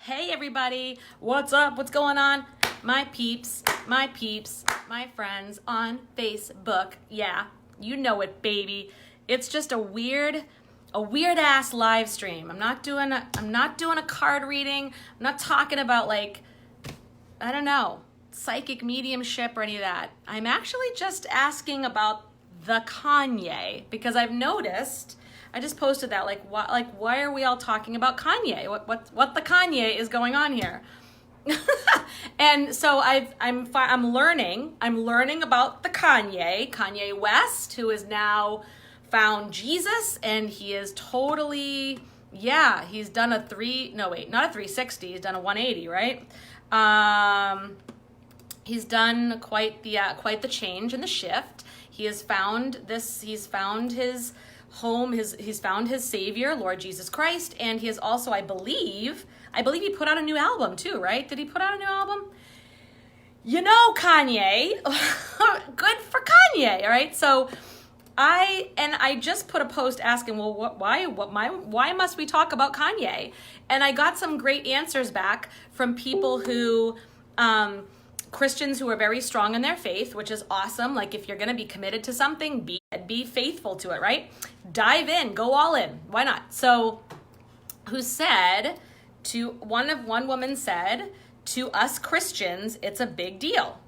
Hey everybody, what's up? What's going on? My peeps, my friends on Facebook. Yeah, you know it, baby. It's just a weird ass live stream. I'm not doing a card reading. I'm not talking about I don't know, psychic mediumship or any of that. I'm actually just asking about the Kanye because I've noticed. I just posted that, why are we all talking about Kanye? What the Kanye is going on here? And so I'm learning about the Kanye West, who has now found Jesus, and he is totally, he's done not a 360, he's done a 180, right? He's done quite the change and the shift. He's found his home, he's found his savior, Lord Jesus Christ, and he is also, I believe he put out a new album too, right? Did he put out a new album? You know, Kanye, good for Kanye, all right? So I just put a post asking, well, why must we talk about Kanye? And I got some great answers back from people who, Christians who are very strong in their faith, which is awesome. Like, if you're going to be committed to something, be faithful to it, right? Dive in, go all in. Why not? So, one woman said, to us Christians, it's a big deal.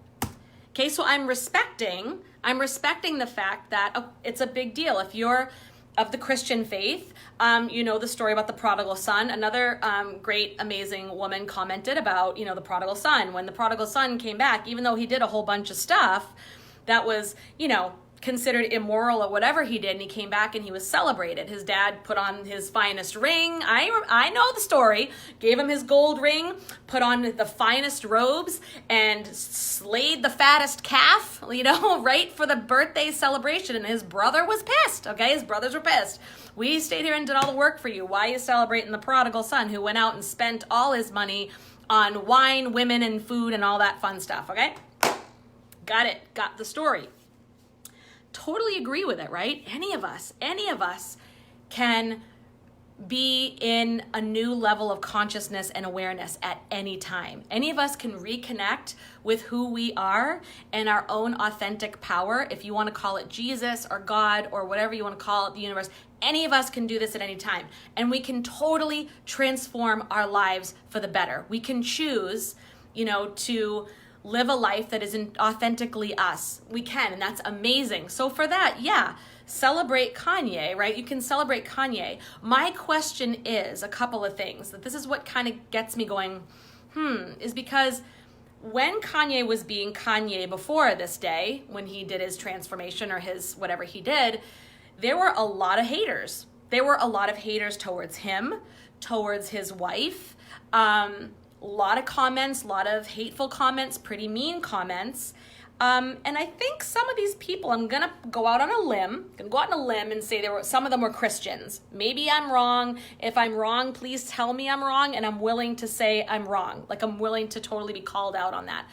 Okay, so I'm respecting the fact that it's a big deal. If you're of the Christian faith, you know the story about the prodigal son. Another great, amazing woman commented about, the prodigal son. When the prodigal son came back, even though he did a whole bunch of stuff that was, considered immoral or whatever he did, and he came back and he was celebrated. His dad put on his finest ring. I know the story. Gave him his gold ring, put on the finest robes, and slayed the fattest calf, right, for the birthday celebration. And his brother was pissed, okay? His brothers were pissed. We stayed here and did all the work for you. Why are you celebrating the prodigal son who went out and spent all his money on wine, women, and food and all that fun stuff, okay? Got it. Got the story. Totally agree with it, right? Any of us can be in a new level of consciousness and awareness at any time. Any of us can reconnect with who we are and our own authentic power. If you want to call it Jesus or God or whatever you want to call it, the universe, any of us can do this at any time. And we can totally transform our lives for the better. We can choose, to live a life that isn't authentically us. We can, and that's amazing. So for that, celebrate Kanye, right? You can celebrate Kanye. My question is a couple of things. That this is what kind of gets me going, is because when Kanye was being Kanye before this day, when he did his transformation or his whatever he did, there were a lot of haters. There were a lot of haters towards him, towards his wife, a lot of comments, a lot of hateful comments, pretty mean comments. And I think some of these people, I'm going to go out on a limb and say some of them were Christians. Maybe I'm wrong. If I'm wrong, please tell me I'm wrong, and I'm willing to say I'm wrong. I'm willing to totally be called out on that.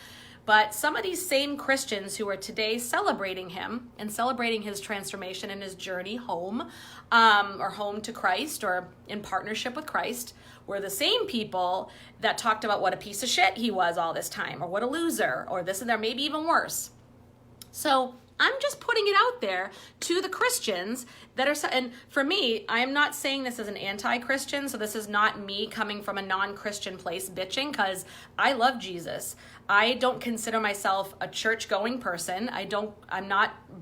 But some of these same Christians who are today celebrating him and celebrating his transformation and his journey home, or home to Christ or in partnership with Christ, were the same people that talked about what a piece of shit he was all this time, or what a loser, or this and that, maybe even worse. So I'm just putting it out there to the Christians that are, and for me, I'm not saying this as an anti-Christian, so this is not me coming from a non-Christian place bitching, because I love Jesus. I don't consider myself a church-going person. I don't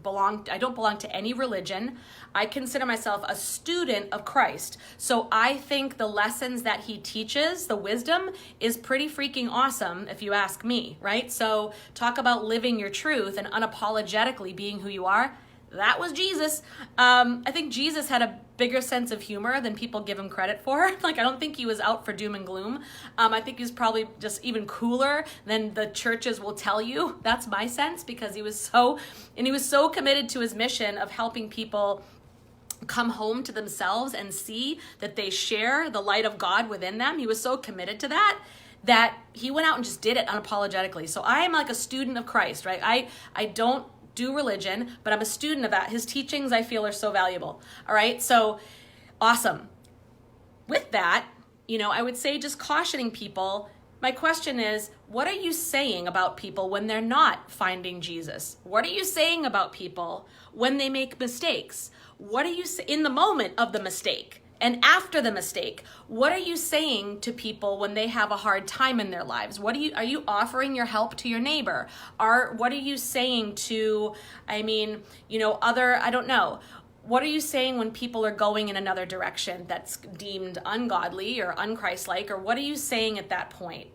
belong to any religion. I consider myself a student of Christ. So I think the lessons that he teaches, the wisdom, is pretty freaking awesome, if you ask me, right? So talk about living your truth and unapologetically being who you are. That was Jesus. I think Jesus had a bigger sense of humor than people give him credit for. I don't think he was out for doom and gloom. I think he was probably just even cooler than the churches will tell you. That's my sense, because he was so committed to his mission of helping people come home to themselves and see that they share the light of God within them. He was so committed to that he went out and just did it unapologetically. So I am like a student of Christ, right? I don't do religion, but I'm a student of that. His teachings, I feel, are so valuable. All right, so awesome. With that, I would say just cautioning people. My question is, what are you saying about people when they're not finding Jesus? What are you saying about people when they make mistakes? What are you in the moment of the mistake and after the mistake? What are you saying to people when they have a hard time in their lives? Are you offering your help to your neighbor? What are you saying to, I don't know. What are you saying when people are going in another direction that's deemed ungodly or unchristlike? Or what are you saying at that point?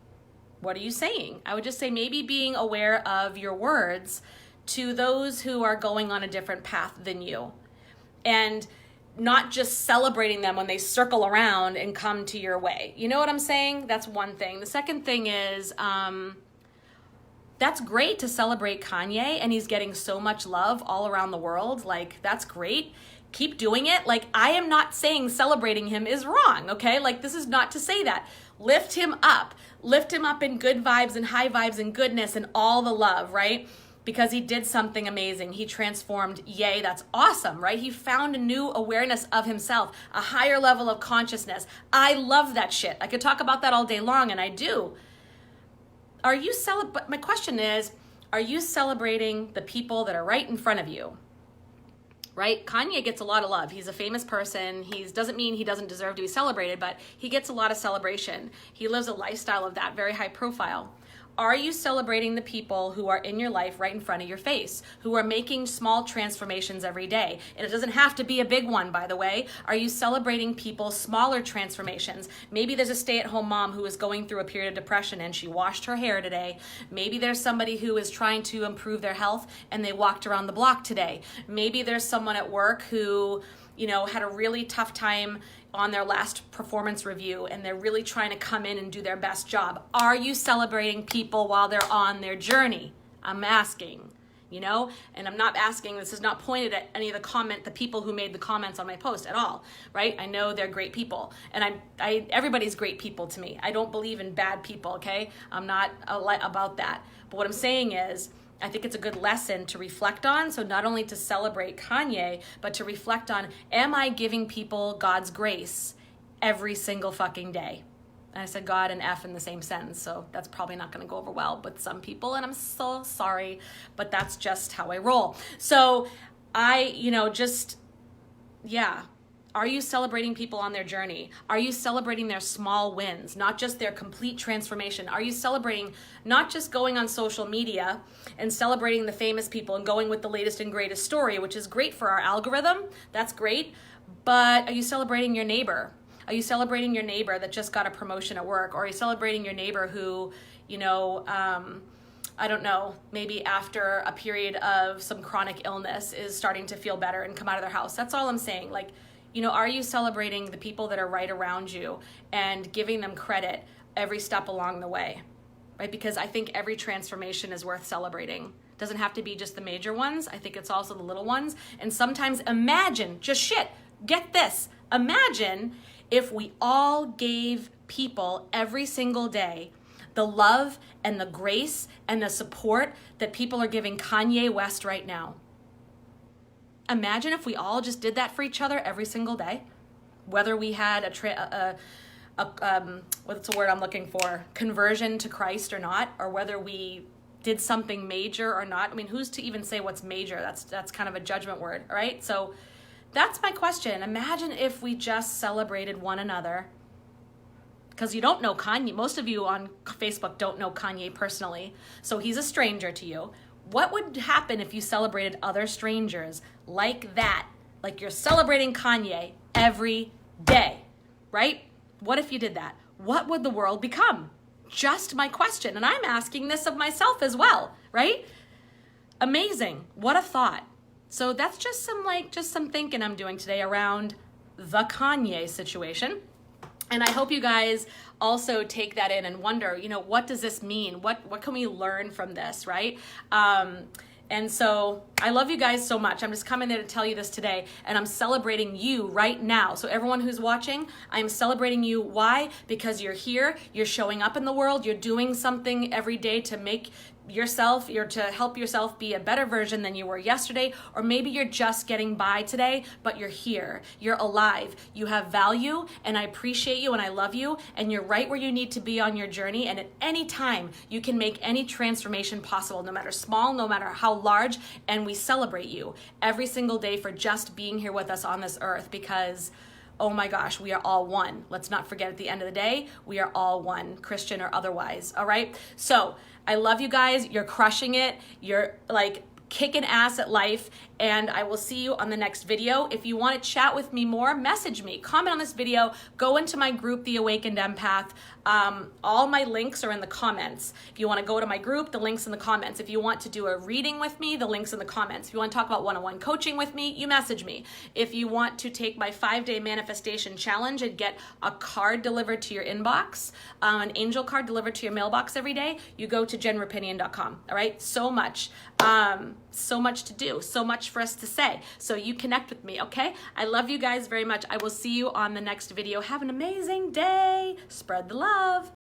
What are you saying? I would just say maybe being aware of your words to those who are going on a different path than you. And not just celebrating them when they circle around and come to your way. You know what I'm saying? That's one thing. The second thing is, that's great to celebrate Kanye, and he's getting so much love all around the world. Like, that's great. Keep doing it. Like, I am not saying celebrating him is wrong, okay? Like, this is not to say that. Lift him up. Lift him up in good vibes and high vibes and goodness and all the love, right? Because he did something amazing. He transformed. Yay, that's awesome, right? He found a new awareness of himself, a higher level of consciousness. I love that shit. I could talk about that all day long, and I do. My question is, are you celebrating the people that are right in front of you? Right? Kanye gets a lot of love. He's a famous person. Doesn't mean he doesn't deserve to be celebrated, but he gets a lot of celebration. He lives a lifestyle of that, very high profile. Are you celebrating the people who are in your life right in front of your face, who are making small transformations every day? And it doesn't have to be a big one, by the way. Are you celebrating people's smaller transformations? Maybe there's a stay-at-home mom who is going through a period of depression and she washed her hair today. Maybe there's somebody who is trying to improve their health and they walked around the block today. Maybe there's someone at work who, had a really tough time on their last performance review and they're really trying to come in and do their best job. Are you celebrating people while they're on their journey? I'm asking, and I'm not asking, this is not pointed at any of the people who made the comments on my post at all, right? I know they're great people, and everybody's great people to me. I don't believe in bad people, okay? I'm not about that. But what I'm saying is, I think it's a good lesson to reflect on. So not only to celebrate Kanye, but to reflect on, am I giving people God's grace every single fucking day? And I said God and F in the same sentence, so that's probably not going to go over well with some people, and I'm so sorry, but that's just how I roll. So are you celebrating people on their journey? Are you celebrating their small wins, not just their complete transformation? Are you celebrating not just going on social media and celebrating the famous people and going with the latest and greatest story, which is great for our algorithm? That's great. But are you celebrating your neighbor? Are you celebrating your neighbor that just got a promotion at work? Or are you celebrating your neighbor who, I don't know, maybe after a period of some chronic illness is starting to feel better and come out of their house? That's all I'm saying. Like, are you celebrating the people that are right around you and giving them credit every step along the way, right? Because I think every transformation is worth celebrating. It doesn't have to be just the major ones. I think it's also the little ones. And sometimes get this, imagine if we all gave people every single day the love and the grace and the support that people are giving Kanye West right now. Imagine if we all just did that for each other every single day, whether we had what's the word I'm looking for, conversion to Christ or not, or whether we did something major or not. I mean, who's to even say what's major? That's kind of a judgment word, right? So that's my question. Imagine if we just celebrated one another, because you don't know Kanye. Most of you on Facebook don't know Kanye personally, so he's a stranger to you. What would happen if you celebrated other strangers like that? Like you're celebrating Kanye every day, right? What if you did that? What would the world become? Just my question. And I'm asking this of myself as well, right? Amazing. What a thought. So that's just some thinking I'm doing today around the Kanye situation. And I hope you guys also take that in and wonder, what does this mean? What can we learn from this, right? And so I love you guys so much. I'm just coming there to tell you this today, and I'm celebrating you right now. So everyone who's watching, I'm celebrating you. Why? Because you're here, you're showing up in the world, you're doing something every day to make yourself, you're to help yourself be a better version than you were yesterday, or maybe you're just getting by today, but you're here, you're alive, you have value, and I appreciate you and I love you, and you're right where you need to be on your journey, and at any time you can make any transformation possible, no matter small, no matter how large, and we celebrate you every single day for just being here with us on this earth, because oh my gosh, we are all one. Let's not forget, at the end of the day, we are all one, Christian or otherwise, all right? So I love you guys. You're crushing it. You're like kicking ass at life, and I will see you on the next video. If you want to chat with me more, message me, comment on this video, go into my group, The Awakened Empath. All my links are in the comments. If you want to go to my group, the link's in the comments. If you want to do a reading with me, the link's in the comments. If you want to talk about one-on-one coaching with me, you message me. If you want to take my 5-day manifestation challenge and get a card delivered to your inbox, an angel card delivered to your mailbox every day, you go to jenrapinian.com. All right, so much to do, so much for us to say. So you connect with me, okay? I love you guys very much. I will see you on the next video. Have an amazing day. Spread the love.